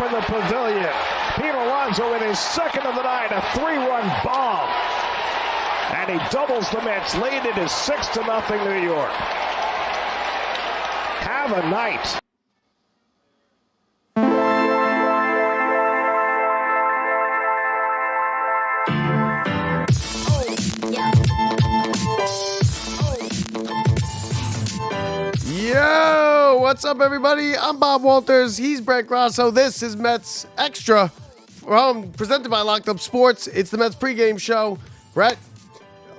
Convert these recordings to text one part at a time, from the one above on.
in the pavilion. Pete Alonso in his second of the night, a 3-run bomb. And he doubles the Mets. Lead it is 6-0 New York. Have a night. Yo, what's up, everybody? I'm Bob Walters. He's Brett Grasso. This is Mets Extra, presented by Locked Up Sports. It's the Mets pregame show. Brett,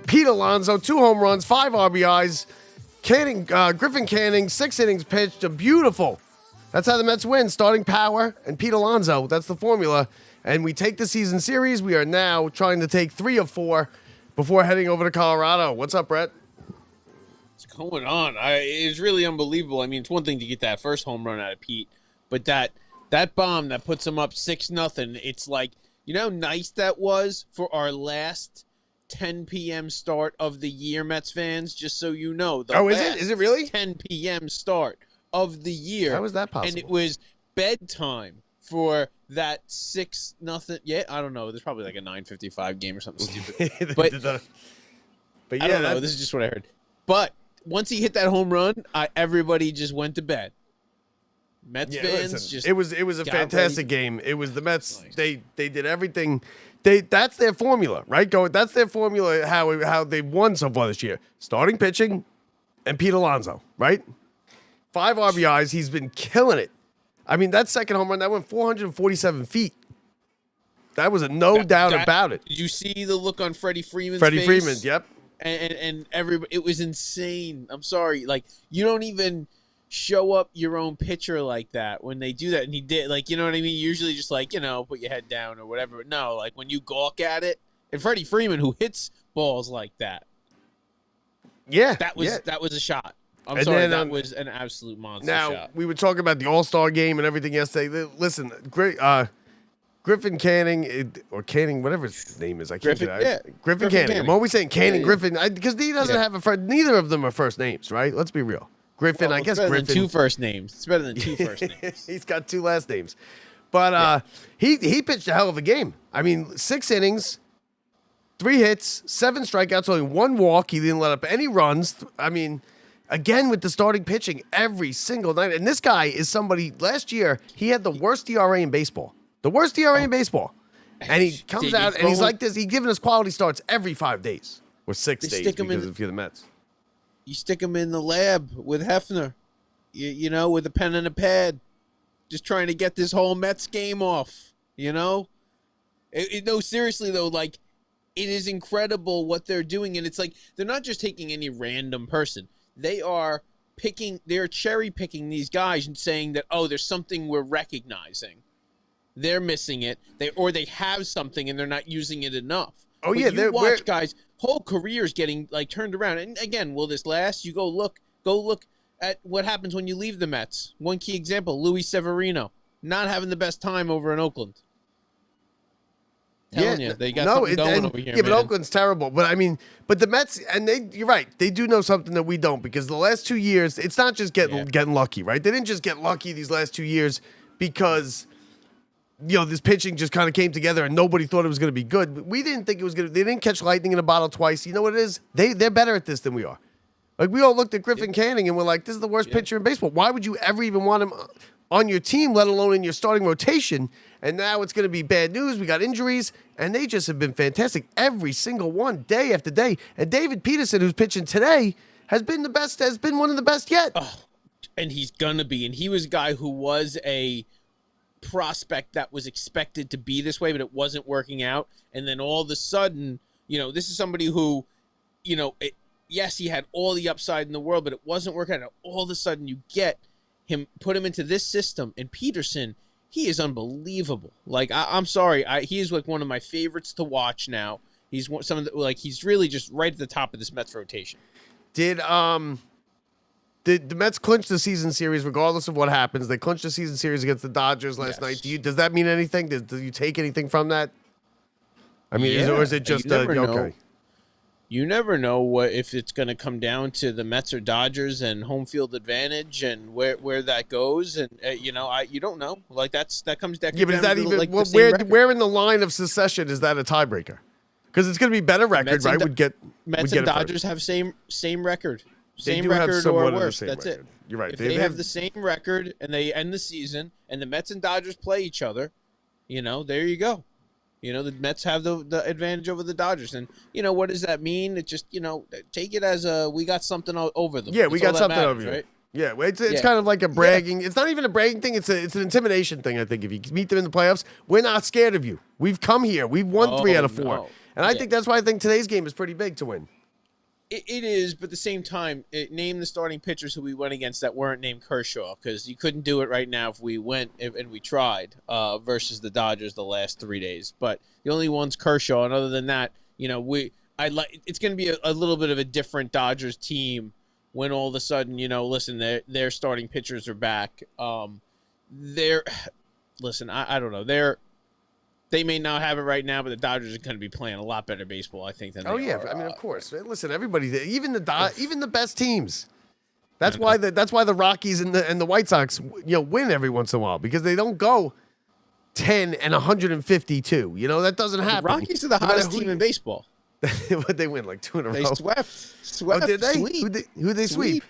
Pete Alonso, 2 home runs, 5 RBIs. Griffin Canning, 6 innings pitched. Beautiful. That's how the Mets win. Starting power and Pete Alonso. That's the formula. And we take the season series. We are now trying to take 3 of 4 before heading over to Colorado. What's up, Brett? What's going on? It's really unbelievable. I mean, it's one thing to get that first home run out of Pete, but that bomb that puts him up 6-0, it's like, you know how nice that was for our last 10 p.m. start of the year, Mets fans, just so you know. Is it? Is it really? 10 p.m. start of the year. How is that possible? And it was bedtime for that 6-0. Yeah, I don't know. There's probably like a 9:55 game or something stupid. But yeah, I don't know. This is just what I heard. But once he hit that home run, everybody just went to bed. Mets fans just it was a fantastic game. It was the Mets. Nice. They did everything. That's their formula, right? That's their formula. How they won so far this year: starting pitching and Pete Alonso, right? 5 RBIs. He's been killing it. I mean, that second home run that went 447 feet. That was a no doubt about it. Did you see the look on Freddie Freeman's face? Freddie Freeman, yep. And everybody, it was insane. I'm sorry. Like, you don't even show up your own pitcher like that when they do that. And he did, like, you know what I mean? Usually just like, put your head down or whatever. But no, like when you gawk at it, and Freddie Freeman, who hits balls like that. Yeah. That was a shot. That was an absolute monster shot. Now, we were talking about the All-Star game and everything yesterday. Listen, great. Griffin Canning, or Canning, whatever his name is. I can't say that. Griffin Canning. I'm always saying Canning, Griffin, because he doesn't have a friend. Neither of them are first names, right? Let's be real. Griffin, I guess Griffin. Than 2 first names. It's better than 2 first names. He's got 2 last names. But he pitched a hell of a game. I mean, 6 innings, 3 hits, 7 strikeouts, only 1 walk. He didn't let up any runs. I mean, again, with the starting pitching every single night. And this guy is somebody, last year, he had the worst ERA in baseball. The worst ERA in baseball. And he comes out and he's like this. He's giving us quality starts every 5 days or 6 days because of the Mets. You stick him in the lab with Hefner, with a pen and a pad, just trying to get this whole Mets game off, No, seriously, though, like, it is incredible what they're doing. And it's like they're not just taking any random person. They're cherry picking these guys and saying that, there's something we're recognizing. They're missing it. They have something and they're not using it enough. Oh, but you watch guys' whole careers getting like turned around. And again, will this last? You go look at what happens when you leave the Mets. One key example: Luis Severino not having the best time over in Oakland. Telling you, they got something going over here. Yeah, but Oakland's terrible. But I mean, the Mets, and you're right, they do know something that we don't, because the last 2 years, it's not just getting lucky, right? They didn't just get lucky these last 2 years because this pitching just kind of came together and nobody thought it was going to be good. We didn't think it was going to. They didn't catch lightning in a bottle twice. You know what it is? They're better at this than we are. Like, we all looked at Griffin Canning and we're like, this is the worst pitcher in baseball. Why would you ever even want him on your team, let alone in your starting rotation? And now it's going to be bad news. We got injuries, and they just have been fantastic. Every single one, day after day. And David Peterson, who's pitching today, has been one of the best yet. Oh, and he's going to be. And he was a guy who was a prospect that was expected to be this way, but it wasn't working out. And then all of a sudden, this is somebody who, yes, he had all the upside in the world, but it wasn't working out. And all of a sudden you get him, put him into this system, and Peterson, he is unbelievable. Like, I'm sorry, he is like one of my favorites to watch now. He's he's really just right at the top of this Mets rotation. Did the Mets clinch the season series regardless of what happens? They clinched the season series against the Dodgers last night. Does that mean anything? Do you take anything from that? I mean, or is it just okay? you never know what if it's going to come down to the Mets or Dodgers and home field advantage and where that goes, and you don't know. Like that comes down. Yeah, but is that even like where in the line of succession is that a tiebreaker? Because it's going to be better record, right? Mets and Dodgers have same record, same record or worse. That's record. it. You're right. If they have the same record and they end the season and the Mets and Dodgers play each other, there you go. The Mets have the advantage over the Dodgers. And, what does that mean? It just, take it as we got something over them. Yeah, we got something matters, over you. Right? Yeah, it's kind of like a bragging. Yeah. It's not even a bragging thing. It's an intimidation thing, I think. If you meet them in the playoffs, we're not scared of you. We've come here. We've won 3 out of 4. No. And I think that's why I think today's game is pretty big to win. It is, but at the same time, name the starting pitchers who we went against that weren't named Kershaw, because you couldn't do it right now if we went and we tried versus the Dodgers the last 3 days. But the only one's Kershaw, and other than that, it's going to be a little bit of a different Dodgers team when all of a sudden, listen, their starting pitchers are back. I don't know. They may not have it right now, but the Dodgers are going to be playing a lot better baseball, I think, than they are. I mean, of course. Listen, everybody, even the best teams. That's why the Rockies and the White Sox, win every once in a while, because they don't go 10 and 152. That doesn't happen. The Rockies are the hottest team in baseball. But they win like 2 in a row. They swept. Oh, did they? Sweep. Who'd they sweep?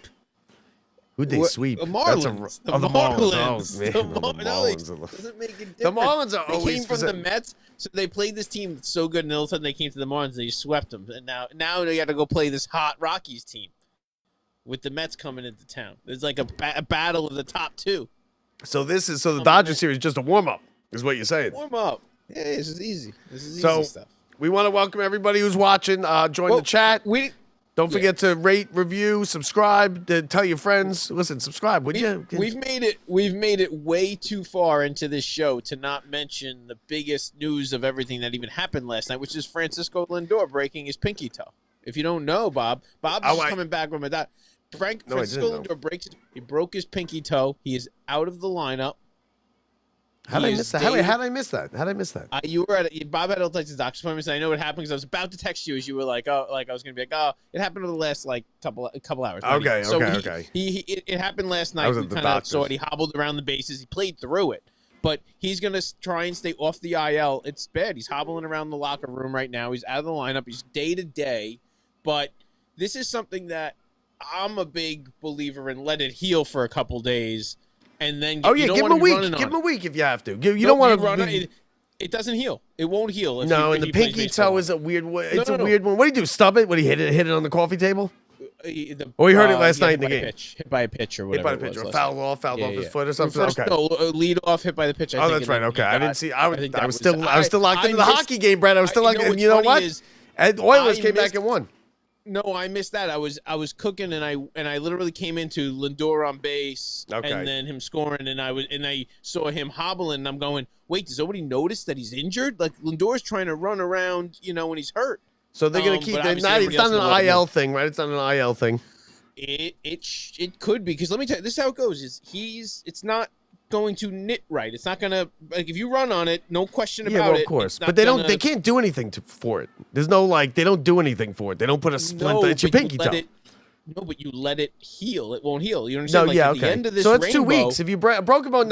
Who'd they sweep? The Marlins. The Marlins. The Marlins. Doesn't make a difference. The Marlins are always. They came from the Mets, so they played this team so good, and all of a sudden they came to the Marlins, and they swept them. And now they got to go play this hot Rockies team with the Mets coming into town. There's like a battle of the top 2. So the Dodgers series is just a warm up, is what you're saying. Warm up. Yeah, this is easy. This is easy stuff. We want to welcome everybody who's watching. Join the chat. Don't forget to rate, review, subscribe, tell your friends. Listen, subscribe, would you? We've made it way too far into this show to not mention the biggest news of everything that even happened last night, which is Francisco Lindor breaking his pinky toe. If you don't know, Bob's coming back from a dot. Francisco Lindor broke his pinky toe. He is out of the lineup. How did I miss that? How did I miss that? You were Bob had all types of doctor's appointments. And I know what happened because I was about to text you as you were like, I was going to be like, it happened over the last couple hours. Okay. It happened last night. We kind of saw it. He hobbled around the bases. He played through it, but he's going to try and stay off the IL. It's bad. He's hobbling around the locker room right now. He's out of the lineup. He's day to day, but this is something that I'm a big believer in. Let it heal for a couple days. And then give him a week. Give him a week if you have to. You don't want to run it. It doesn't heal. It won't heal. And the pinky toe is a weird one. It's a weird one. What did he do? Stub it? What, he hit it on the coffee table? He heard it last night in the game. Hit by a pitch or whatever. Hit by a pitch or fouled off his foot or something. Okay. No, lead off, hit by the pitch. Oh, that's right. Okay, I didn't see. I was still locked into the hockey game, Brad. I was still locked. And you know what? And Oilers came back and won. No, I missed that. I was cooking and I literally came into Lindor on base and then him scoring and I saw him hobbling and I'm going, wait, does nobody notice that he's injured? Like Lindor's trying to run around, when he's hurt. So they're gonna keep. It's not an IL thing, right? It's not an IL thing. It could be because let me tell you, this is how it goes. It's not going to knit right. It's not gonna if you run on it, no question about it. Yeah, well, of course, but they can't do anything for it. There's no they don't do anything for it. They don't put a splint. It's your pinky toe. No, but you let it heal. It won't heal. You understand? No, the end of this so it's 2 weeks. If you broke a bone,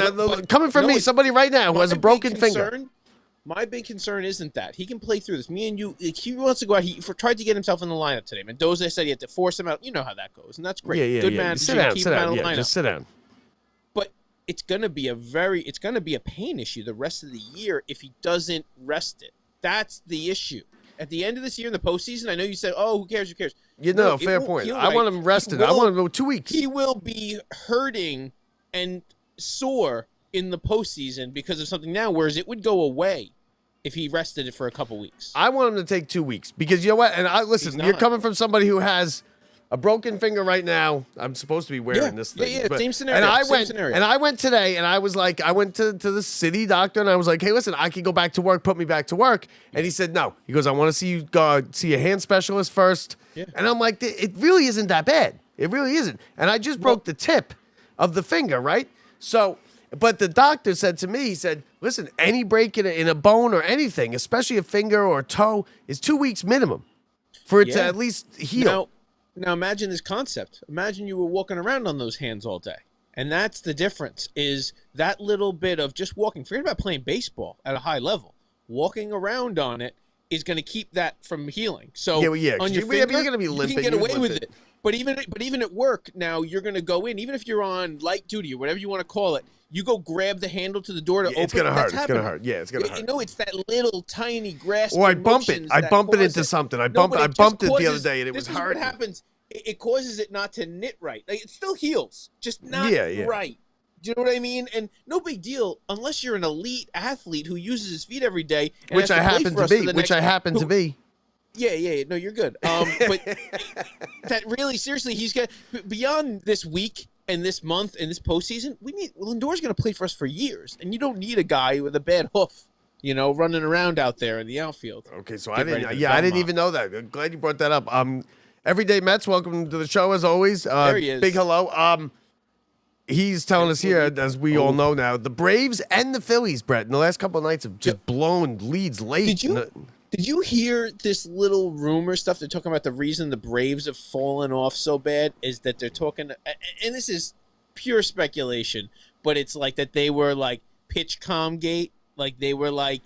coming from me, somebody right now who has a broken finger. My big concern isn't that. He can play through this. Me and you, he wants to go out. He tried to get himself in the lineup today. Mendoza said he had to force him out. You know how that goes, and that's great. Yeah, Good man. Sit down. Just sit down. But it's gonna be a pain issue the rest of the year if he doesn't rest it. That's the issue. At the end of this year in the postseason, I know you said, "Oh, who cares? Who cares?" Fair point. I want him rested. I want him to go 2 weeks. He will be hurting and sore in the postseason because of something now, whereas it would go away if he rested it for a couple weeks. I want him to take 2 weeks because you know what? And listen, you're coming from somebody who has a broken finger right now. I'm supposed to be wearing this thing. Yeah, same scenario. And I went today and I was like, I went to the city doctor and I was like, hey, listen, I can go back to work, put me back to work. And he said, no. He goes, I want to see you go see a hand specialist first. Yeah. And I'm like, it really isn't that bad. It really isn't. And I just broke the tip of the finger, right? So, but the doctor said to me, he said, listen, any break in a bone or anything, especially a finger or a toe, is 2 weeks minimum. for it to at least heal. Now imagine this concept. Imagine you were walking around on those hands all day. And that's the difference, is that little bit of just walking. Forget about playing baseball at a high level. Walking around on it is going to keep that from healing. So on your finger, you're going to be limping. You can get away with it. But even at work, now you're going to go in, even if you're on light duty or whatever you want to call it, you go grab the handle to the door to open it. It's going to hurt. It's going to hurt. Yeah, it's going to hurt. You know, it's that little tiny grasping. Or I bump it. I bump it into something. I bumped it the other day, and it was hard. What happens? It causes it not to knit right. Like, it still heals, just not right. Do you know what I mean? And no big deal unless you're an elite athlete who uses his feet every day. Which I happen to be. Yeah. No, you're good. But that really, seriously, he's got beyond this week and this month and this postseason. Lindor's going to play for us for years, and you don't need a guy with a bad hoof, running around out there in the outfield. Okay, so I didn't even know that. I'm glad you brought that up. Everyday Mets, welcome to the show as always. There he is. Big hello. He's telling us here, as we all know now, the Braves and the Phillies, Brett, in the last couple of nights have just blown leads late. Did you hear this little rumor stuff? They're talking about the reason the Braves have fallen off so bad is that they're talking, and this is pure speculation, but it's like that they were like pitch comm gate, like they were like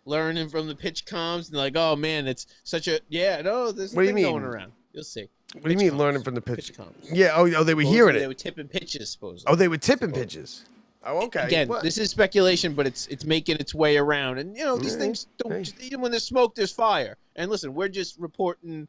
learning from the pitch comms, and like, oh man, it's such a there's a thing going around. You'll see. What do you mean learning from the pitch comms? Yeah. Oh, they were hearing it. They were tipping pitches, supposedly. Oh, they were tipping pitches. Oh, okay. Again, this is speculation, but it's making its way around. And, these things don't, even when there's smoke, there's fire. And listen, we're just reporting,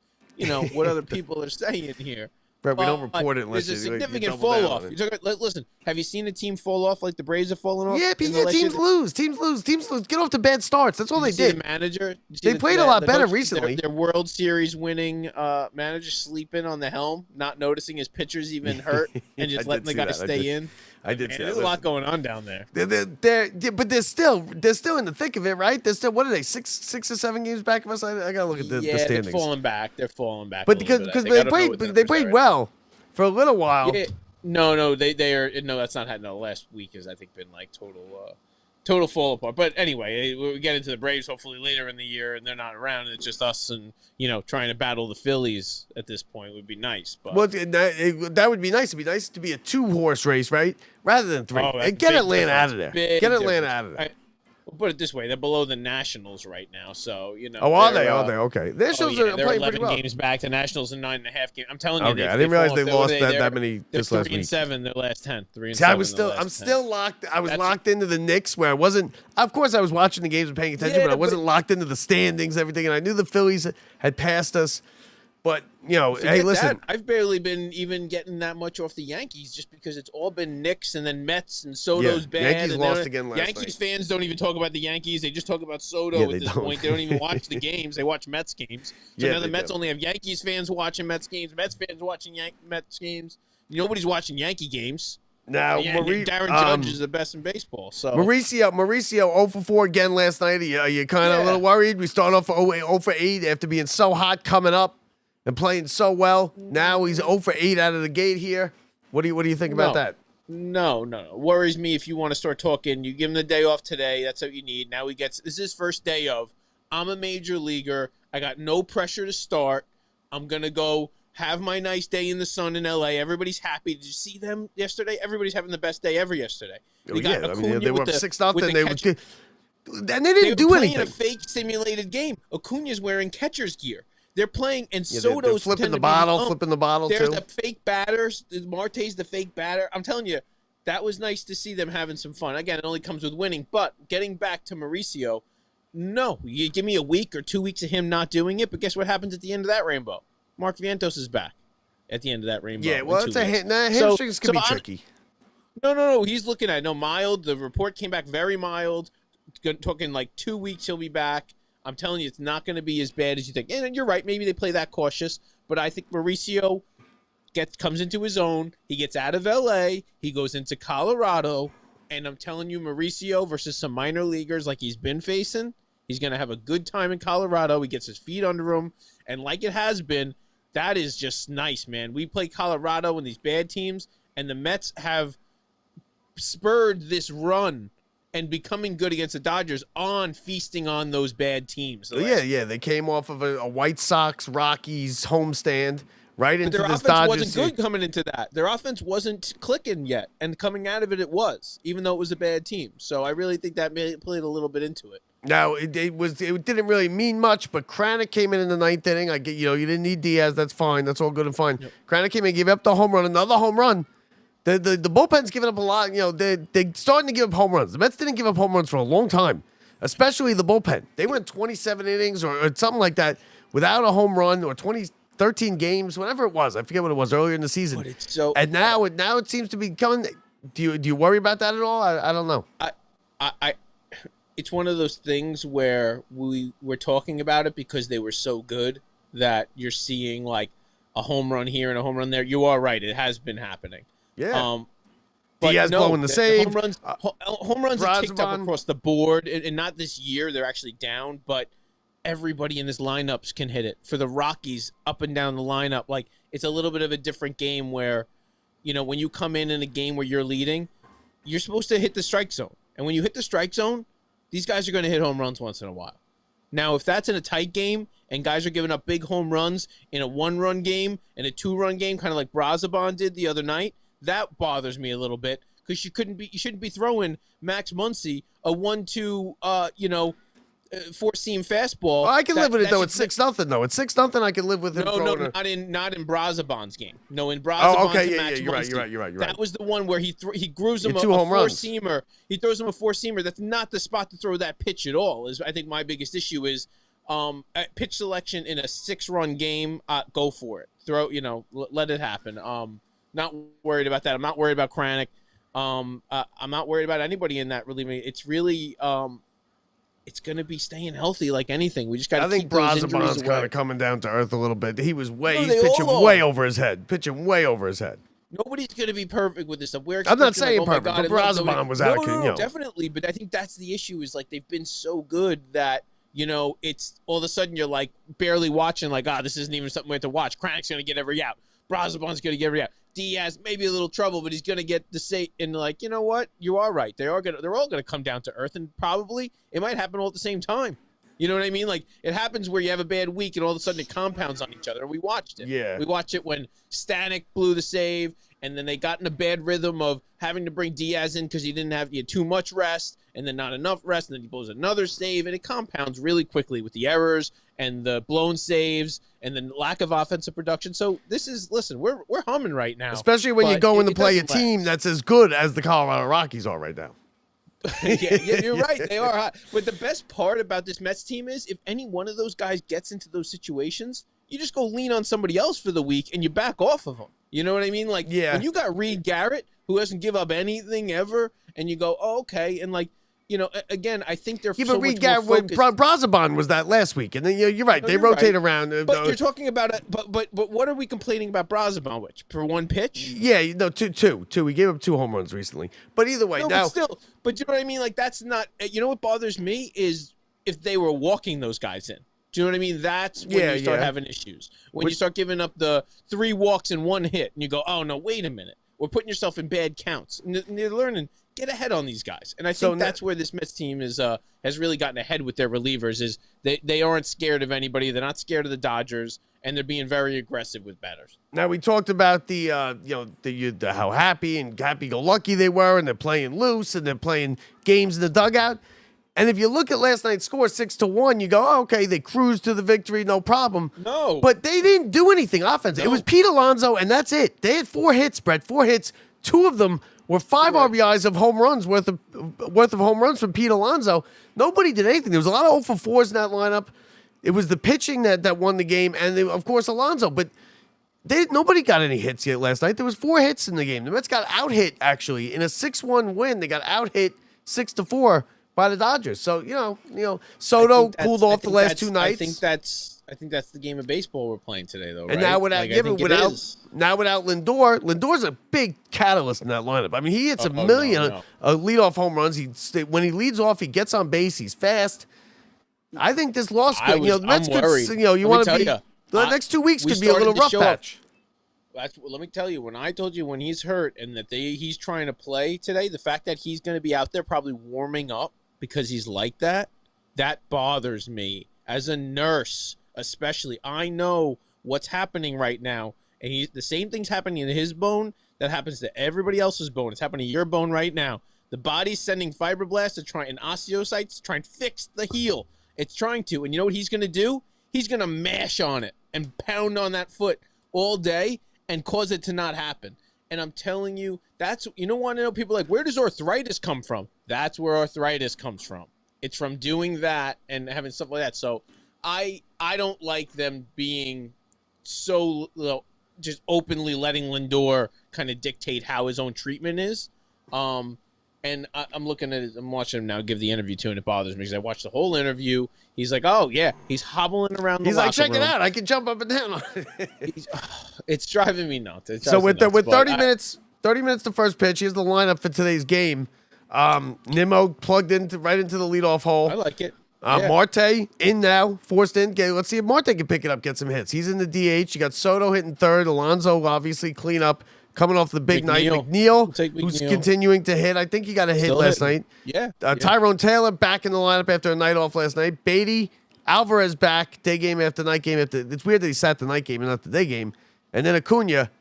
what other people are saying here. But we don't report it unless there's a significant fall off. Listen, have you seen a team fall off like the Braves have fallen off? Yeah, teams lose. Teams lose. Get off to bad starts. That's all they did. The manager, they played a lot better recently. Their World Series winning manager sleeping on the helm, not noticing his pitchers even hurt, and just letting the guy stay in. I did see that. There's a lot going on down there. But they're still in the thick of it, right? They're still, what are they, 6 or 7 games back of us? I gotta look at the standings. They're falling back. But because they played well for a little while. Yeah, no, they are. No, that's not happening. No, last week has I think been like total fall apart. But anyway, we get into the Braves hopefully later in the year, and they're not around. And it's just us and trying to battle the Phillies at this point would be nice. But that would be nice. It'd be nice to be a 2-horse race, right, rather than 3. Get Atlanta out of there. Get Atlanta out of there. We'll put it this way: they're below the Nationals right now, so Oh, are they? Okay. The Nationals are playing pretty well. 11 games back. The Nationals are 9.5 games. I'm telling you. Okay, I didn't realize they lost that many this last week. 3-7 their last 10. 3-7. See, I'm still locked. I was locked into the Knicks, where I wasn't. Of course, I was watching the games and paying attention, but I wasn't locked into the standings, everything, and I knew the Phillies had passed us. But, hey, listen. I've barely been even getting that much off the Yankees just because it's all been Knicks and then Mets and Soto's bad. Yankees lost again last night. Yankees fans don't even talk about the Yankees. They just talk about Soto at this point. They don't even watch the games. They watch Mets games. So now the Mets only have Yankees fans watching Mets games, Mets fans watching Mets games. Nobody's watching Yankee games. Now, Darren Judge is the best in baseball. So Mauricio 0 for 4 again last night. Are you kind of a little worried? We start off 0 for 8 after being so hot coming up and playing so well. Now he's 0 for 8 out of the gate here. What do you think about that? No. Worries me if you want to start talking. You give him the day off today. That's what you need. Now this is his first day of, I'm a major leaguer. I got no pressure to start. I'm going to go have my nice day in the sun in L.A. Everybody's happy. Did you see them yesterday? Everybody's having the best day ever yesterday. They were up 6-0. And they didn't do anything. They were playing a fake simulated game. Acuna's wearing catcher's gear. They're playing, and Soto's flipping the bottle There's too. the fake batters. Marte's the fake batter. I'm telling you, that was nice to see them having some fun. Again, it only comes with winning. But getting back to Mauricio, no, you give me a week or 2 weeks of him not doing it. But guess what happens at the end of that rainbow? Mark Vientos is back at the end of that rainbow. Yeah, well, it's hamstrings can be tricky. No. He's looking at mild. The report came back very mild. Talking like 2 weeks, he'll be back. I'm telling you, it's not going to be as bad as you think. And you're right. Maybe they play that cautious. But I think Mauricio comes into his own. He gets out of L.A. He goes into Colorado. And I'm telling you, Mauricio versus some minor leaguers like he's been facing, he's going to have a good time in Colorado. He gets his feet under him. And like it has been, that is just nice, man. We play Colorado and these bad teams, and the Mets have spurred this run. and becoming good against the Dodgers on feasting on those bad teams. Yeah. They came off of a White Sox Rockies homestand right into their this offense Dodgers wasn't good coming into that. Their offense wasn't clicking yet, and coming out of it, it was, even though it was a bad team. So I really think that played a little bit into it. Now it didn't really mean much, but Kranick came in the ninth inning. I get you didn't need Diaz. That's fine. That's all good and fine. Yep. Kranick came in, gave up the home run, another home run. The bullpen's giving up a lot. They're starting to give up home runs. The Mets didn't give up home runs for a long time, especially the bullpen. They went 27 innings or something like that without a home run, or 13 games, whatever it was. I forget what it was earlier in the season. But it's so, and now it seems to be coming. Do you worry about that at all? I don't know. It's one of those things where we're talking about it because they were so good that you're seeing like a home run here and a home run there. You are right. It has been happening. Yeah. Diaz blowing the save. Home runs have ticked up across the board, and not this year. They're actually down, but everybody in this lineups can hit it. For the Rockies, up and down the lineup, like it's a little bit of a different game where, when you come in a game where you're leading, you're supposed to hit the strike zone. And when you hit the strike zone, these guys are going to hit home runs once in a while. Now, if that's in a tight game and guys are giving up big home runs in a 1-run game and a 2-run game, kind of like Brazaban did the other night, that bothers me a little bit because you shouldn't be throwing Max Muncy a 1-2, four-seam fastball. I can live with it though. It's 6-0 though. It's 6-0 I can live with him. No, not in Brazaban's game. No, in Brazaban's Max Muncy. You're right. That was the one where he grooves him a four-seamer. He throws him a four-seamer. That's not the spot to throw that pitch at all. I think my biggest issue is pitch selection in a 6-run game. Go for it. Let it happen. Not worried about that. I'm not worried about Kranick. I'm not worried about anybody in that really. It's really it's going to be staying healthy like anything. We just got to keep those injuries away. I think Brazaban's kind of coming down to earth a little bit. He's pitching way over his head. Nobody's going to be perfect with this stuff. I'm not saying perfect, but Brazaban was out of control. No, definitely. But I think that's the issue is like they've been so good that, it's all of a sudden you're like barely watching like, this isn't even something we have to watch. Kranick's going to get every out. Brazaban's going to get every out. Diaz maybe a little trouble, but he's going to get the say. And like, you know what? You are right. They're all going to come down to earth, and probably it might happen all at the same time. You know what I mean? Like it happens where you have a bad week, and all of a sudden it compounds on each other. And we watched it. Yeah, we watched it when Stanek blew the save, and then they got in a bad rhythm of having to bring Diaz in because he had too much rest, and then not enough rest, and then he blows another save, and it compounds really quickly with the errors and the blown saves and the lack of offensive production. So we're humming right now. Especially when you go in to play a team that's as good as the Colorado Rockies are right now. yeah, you're right. They are hot. But the best part about this Mets team is if any one of those guys gets into those situations, you just go lean on somebody else for the week and you back off of them. You know what I mean? Like when you got Reed Garrett, who doesn't give up anything ever, and you go, okay, and like, again, I think they're so much more focused. Brazaban was that last week, and then you're right. They rotate around. But you're talking about it. But what are we complaining about Brazaban? Which for one pitch? Yeah, no, two. We gave up 2 home runs recently. But either way, but you know what I mean? Like that's not. You know what bothers me is if they were walking those guys in. Do you know what I mean? That's when you start having issues. When you start giving up the 3 walks and 1 hit, and you go, oh no, wait a minute. We're putting yourself in bad counts. And they're learning, get ahead on these guys. And I think that's where this Mets team has really gotten ahead with their relievers is they aren't scared of anybody. They're not scared of the Dodgers, and they're being very aggressive with batters. Now, we talked about the how happy-go-lucky they were, and they're playing loose, and they're playing games in the dugout. And if you look at last night's score, 6-1, you go, oh, okay, they cruised to the victory, no problem. No. But they didn't do anything offensive. No. It was Pete Alonso, and that's it. They had 4 hits, Brett, 4 hits. 2 of them were 5 RBIs of home runs, worth of home runs from Pete Alonso. Nobody did anything. There was a lot of 0 for 4s in that lineup. It was the pitching that won the game, and of course, Alonso. But nobody got any hits yet last night. There was 4 hits in the game. The Mets got out-hit, actually. In a 6-1 win, they got out-hit 6-4. By the Dodgers. So, Soto cooled off the last 2 nights. I think that's the game of baseball we're playing today, though. And right? now without Lindor, Lindor's a big catalyst in that lineup. I mean, he hits a million leadoff home runs. When he leads off, he gets on base. He's fast. I think this loss could, the Mets could, you want to be, the next 2 weeks could be a little rough patch. let me tell you, when I told you when he's hurt and that he's trying to play today, the fact that he's going to be out there probably warming up because he's like that bothers me as a nurse, especially. I know what's happening right now, and the same thing's happening in his bone that happens to everybody else's bone. It's happening to your bone right now. The body's sending fibroblasts and osteocytes to try and fix the heel. It's trying to, and you know what he's going to do? He's going to mash on it and pound on that foot all day and cause it to not happen. And I'm telling you, you don't want to know, people like, where does arthritis come from? That's where arthritis comes from. It's from doing that and having stuff like that. So I don't like them being so just openly letting Lindor kind of dictate how his own treatment is. And I'm looking at it, I'm watching him now give the interview too, and it bothers me because I watched the whole interview. He's like, oh, yeah, he's hobbling around the locker room. He's like, check it out. I can jump up and down. It's driving me nuts. So with 30 minutes to first pitch, here's the lineup for today's game. Nimmo plugged right into the leadoff hole. I like it. Marte in now, forced in. Let's see if Marte can pick it up, get some hits. He's in the DH. You got Soto hitting third. Alonso obviously clean up. Coming off the big night, McNeil, who's continuing to hit. I think he got a hit last night. Yeah. Tyrone Taylor back in the lineup after a night off last night. Beatty, Alvarez back, day game after night game after. It's weird that he sat the night game and not the day game. And then Acuna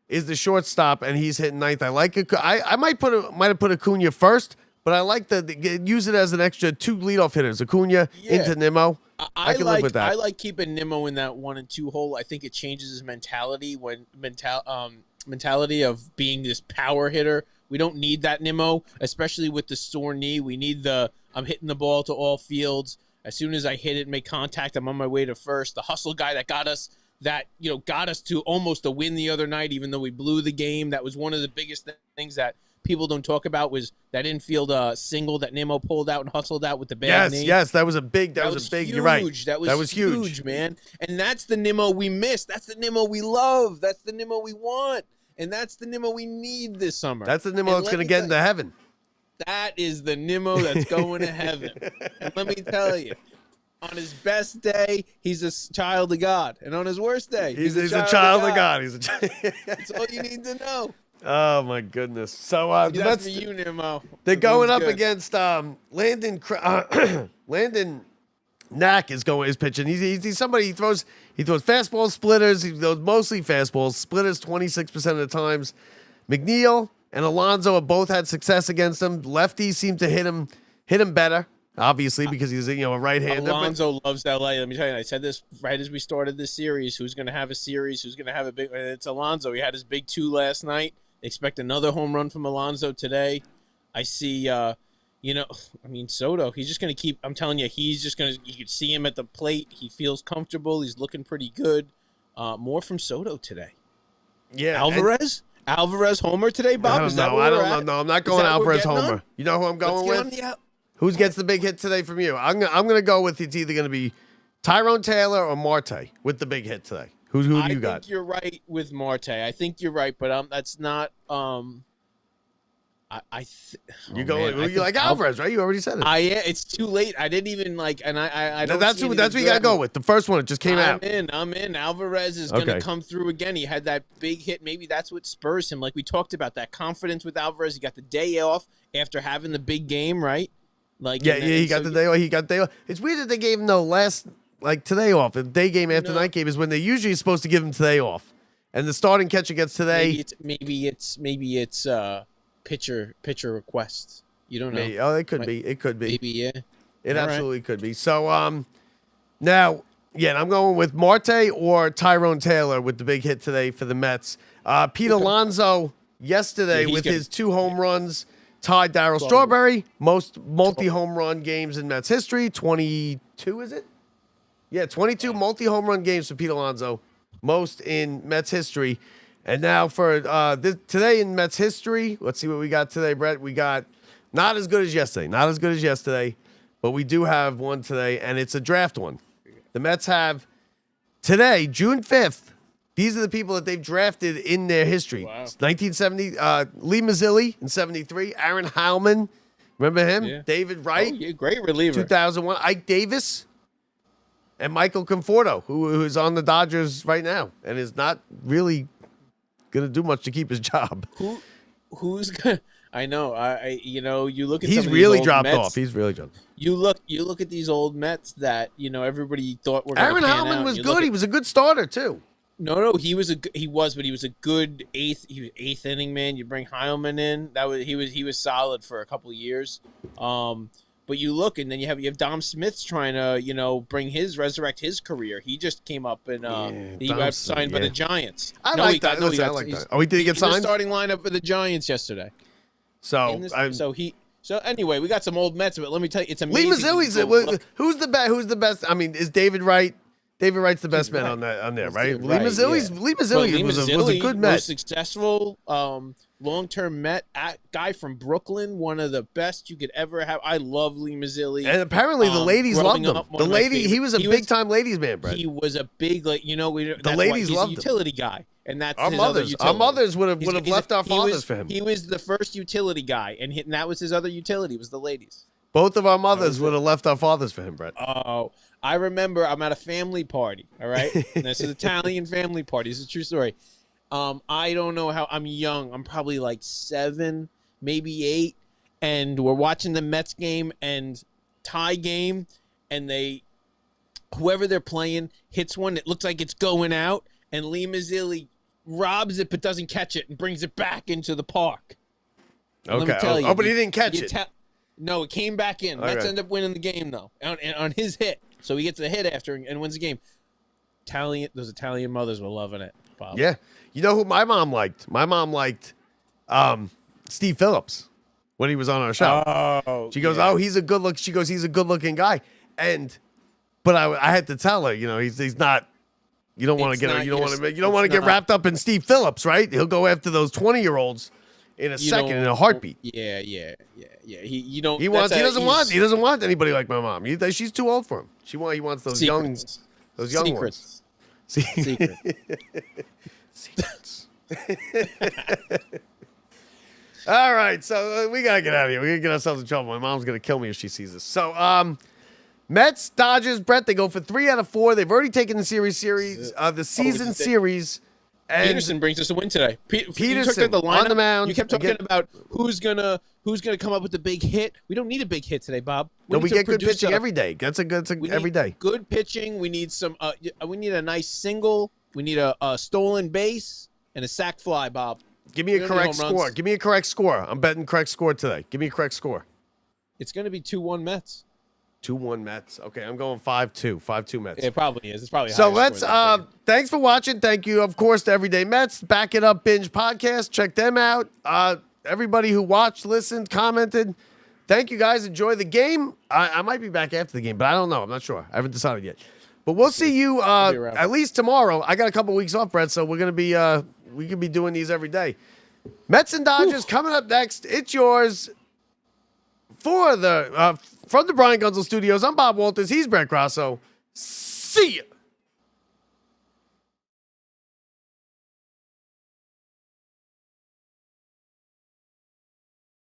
is the shortstop, and he's hitting ninth. I like it. I might have put Acuna first, but I like use it as an extra 2 leadoff hitters. Acuna into Nimmo. I can live with that. I like keeping Nimmo in that 1 and 2 hole. I think it changes his mentality mentality of being this power hitter. We don't need that Nimmo, especially with the sore knee. We need I'm hitting the ball to all fields. As soon as I hit it and make contact, I'm on my way to first. The hustle guy that got us to almost a win the other night, even though we blew the game. That was one of the biggest things that people don't talk about, was that infield single that Nimmo pulled out and hustled out with the bad knee. Yes, that was a big. That was a big. Huge. You're right. That was huge, man. And that's the Nimmo we miss. That's the Nimmo we love. That's the Nimmo we want. And that's the Nimmo we need this summer. That's the Nimmo that's going to get into heaven. That is the Nimmo that's going to heaven. And let me tell you, on his best day, he's a child of God. And on his worst day, he's a child of God. That's all you need to know. Oh, my goodness. So that's for you, Nimmo. They're going up against Landon Knack is pitching. He's somebody, he throws fastballs, splitters. He throws mostly fastballs, splitters 26% of the times. McNeil and Alonso have both had success against him. Lefties seem to hit him better, obviously, because he's a right-hander. Alonso loves LA. Let me tell you, I said this right as we started this series. Who's going to have a series? Who's going to have a big? It's Alonso. He had his big 2 last night. Expect another home run from Alonso today. I see. Soto, he's just going to keep, I'm telling you, you could see him at the plate. He feels comfortable. He's looking pretty good. More from Soto today. Yeah. Alvarez homer today, Bob? I don't know. I'm not going Alvarez homer. You know who I'm going with? Who gets the big hit today from you? I'm going to go with, it's either going to be Tyrone Taylor or Marte with the big hit today. Who do you got? I think you're right with Marte. I think you're right, but that's not, you like Alvarez, right? You already said it. It's too late. I didn't even and I don't. That's who you got to go with. The first one, it just came out. I'm in. Alvarez is going to come through again. He had that big hit. Maybe that's what spurs him. Like we talked about, that confidence with Alvarez. He got the day off after having the big game, right? He got the day off. He got day off. It's weird that they gave him today off. The day game after night game is when they usually supposed to give him today off. And the starting catcher gets today. Maybe it's pitcher requests. You don't know. It could be. It could be. Maybe, yeah. It absolutely could be. So now, I'm going with Marte or Tyrone Taylor with the big hit today for the Mets. Pete Alonso yesterday with his 2 home runs tied Darryl Strawberry, most multi-home run games in Mets history. 22, is it? Yeah, 22 multi-home run games for Pete Alonso, most in Mets history. And now for today in Mets history, let's see what we got today, Brett. We got not as good as yesterday, but we do have one today, and it's a draft one. The Mets have today, June 5th. These are the people that they've drafted in their history. Wow. 1970, Lee Mazzilli in 73, Aaron Heilman, remember him? Yeah. David Wright. Oh, yeah, great reliever. 2001, Ike Davis, and Michael Conforto, who is on the Dodgers right now and is not really gonna do much to keep his job. Who's gonna? I know. You look at He's some of really these old dropped Mets, off. He's really dropped. You look at these old Mets that everybody thought were. Aaron pan Howman out. was good. He was a good starter too. No, he was a good eighth. He was eighth inning man. You bring Heilman in. He was solid for a couple of years. But you look, and then you have Dom Smith's trying to resurrect his career. He just came up and he got signed by the Giants. I like that. I like that. Oh, did he get signed? Starting lineup for the Giants yesterday. So anyway, we got some old Mets, but let me tell you, it's amazing. Lee Mazzilli's who's the best? I mean, is David Wright? David Wright's the best man on there, right? Lee Mazzilli was a good Met. Most successful long-term Met guy from Brooklyn, one of the best you could ever have. I love Lee Mazzilli. And apparently the ladies loved him. He was a big-time ladies man, Brett. He was a big, the ladies loved him. He's a utility guy. And that's our mothers. Our mothers would have left our fathers for him. He was the first utility guy, and that was his other utility, was the ladies. Both of our mothers would have left our fathers for him, Brett. Oh, I remember I'm at a family party, all right? And this is an Italian family party. It's a true story. I don't know how, I'm young. I'm probably like 7, maybe 8, and we're watching the Mets game and tie game, and whoever they're playing hits one that looks like it's going out, and Lee Mazzilli robs it but doesn't catch it and brings it back into the park. Okay. Let me tell you, but he didn't catch it. No, it came back in. Okay. Mets end up winning the game, though, on his hit. So he gets a hit after and wins the game. Those Italian mothers were loving it, Bob. Yeah. You know who my mom liked? My mom liked Steve Phillips when he was on our show. Oh, she goes, he's a good look. She goes, he's a good looking guy. But I had to tell her, he's not. You don't want to get wrapped up in Steve Phillips, right? He'll go after those 20-year-olds in a second, in a heartbeat. Yeah. He doesn't want anybody like my mom. She's too old for him. He wants those secrets. young ones. Secrets. All right, so we gotta get out of here. We gotta get ourselves in trouble. My mom's gonna kill me if she sees this. So, Mets, Dodgers, Brett. They go for 3 out of 4. They've already taken the the season series. And Peterson brings us a win today. Peterson on the mound. You kept talking about who's gonna come up with the big hit. We don't need a big hit today, Bob. We get good pitching every day. That's every day. Good pitching. We need some. We need a nice single. We need a stolen base and a sac fly, Bob. Give me a correct score. Give me a correct score. I'm betting correct score today. Give me a correct score. It's going to be 2-1 Mets. 2-1 Mets. Okay, I'm going 5-2. 5-2 Mets. It probably is. It's probably so. Let's. Thanks for watching. Thank you, of course, to Everyday Mets. Back It Up Binge podcast. Check them out. Everybody who watched, listened, commented. Thank you guys. Enjoy the game. I might be back after the game, but I don't know. I'm not sure. I haven't decided yet. But we'll see you at least tomorrow. I got a couple weeks off, Brett, so we're gonna be we can be doing these every day. Mets and Dodgers coming up next. It's yours for from the Brian Gunzel Studios. I'm Bob Walters. He's Brett Grasso. See ya.